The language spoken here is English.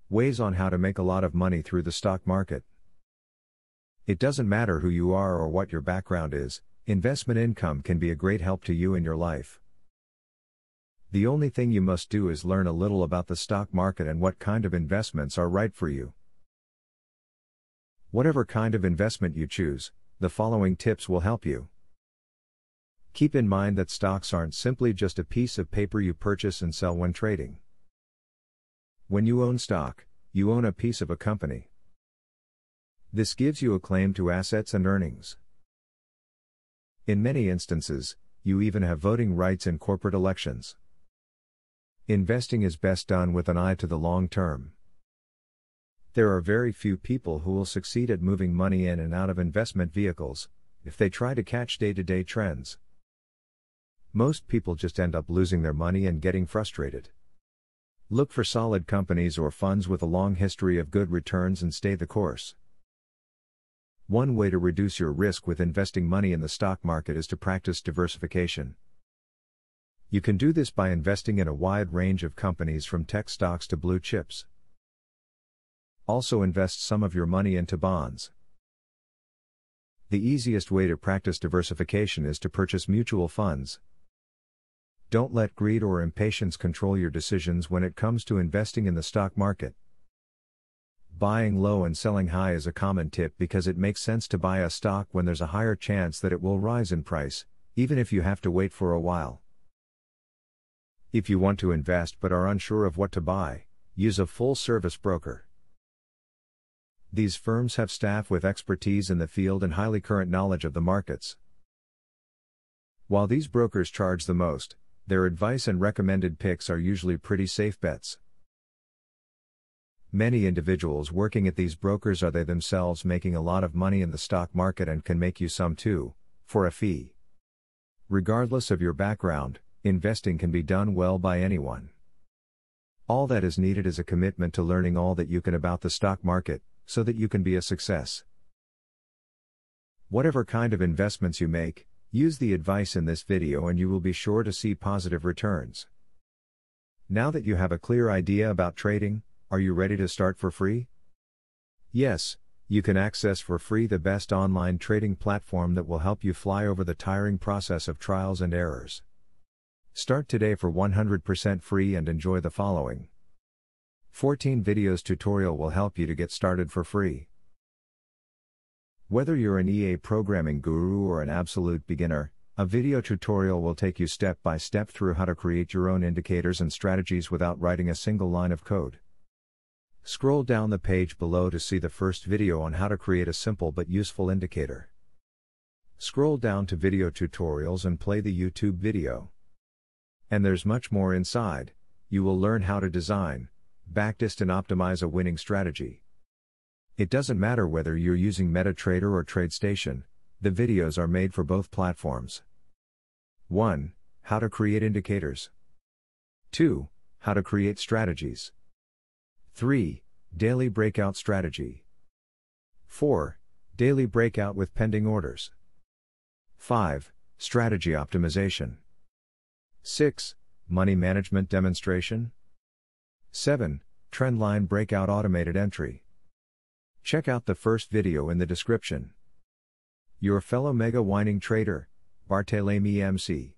Ways on how to make a lot of money through the stock market. It doesn't matter who you are or what your background is, investment income can be a great help to you in your life. The only thing you must do is learn a little about the stock market and what kind of investments are right for you. Whatever kind of investment you choose, the following tips will help you. Keep in mind that stocks aren't simply just a piece of paper you purchase and sell when trading. When you own stock, you own a piece of a company. This gives you a claim to assets and earnings. In many instances, you even have voting rights in corporate elections. Investing is best done with an eye to the long term. There are very few people who will succeed at moving money in and out of investment vehicles, if they try to catch day-to-day trends. Most people just end up losing their money and getting frustrated. Look for solid companies or funds with a long history of good returns and stay the course. One way to reduce your risk with investing money in the stock market is to practice diversification. You can do this by investing in a wide range of companies from tech stocks to blue chips. Also invest some of your money into bonds. The easiest way to practice diversification is to purchase mutual funds. Don't let greed or impatience control your decisions when it comes to investing in the stock market. Buying low and selling high is a common tip because it makes sense to buy a stock when there's a higher chance that it will rise in price, even if you have to wait for a while. If you want to invest but are unsure of what to buy, use a full-service broker. These firms have staff with expertise in the field and highly current knowledge of the markets. While these brokers charge the most, their advice and recommended picks are usually pretty safe bets. Many individuals working at these brokers are they themselves making a lot of money in the stock market and can make you some too, for a fee. Regardless of your background, investing can be done well by anyone. All that is needed is a commitment to learning all that you can about the stock market, so that you can be a success. Whatever kind of investments you make, use the advice in this video and you will be sure to see positive returns. Now that you have a clear idea about trading, are you ready to start for free? Yes, you can access for free the best online trading platform that will help you fly over the tiring process of trials and errors. Start today for 100% free and enjoy the following 14 videos tutorial will help you to get started for free. Whether you're an EA programming guru or an absolute beginner, a video tutorial will take you step by step through how to create your own indicators and strategies without writing a single line of code. Scroll down the page below to see the first video on how to create a simple but useful indicator. Scroll down to video tutorials and play the YouTube video. And there's much more inside. You will learn how to design, backtest and optimize a winning strategy. It doesn't matter whether you're using MetaTrader or TradeStation, the videos are made for both platforms. 1. How to create indicators. 2. How to create strategies. 3. Daily breakout strategy. 4. Daily breakout with pending orders. 5. Strategy optimization. 6. Money management demonstration. 7. Trendline breakout automated entry. Check out the first video in the description. Your fellow mega winning trader, Barthelemy MC.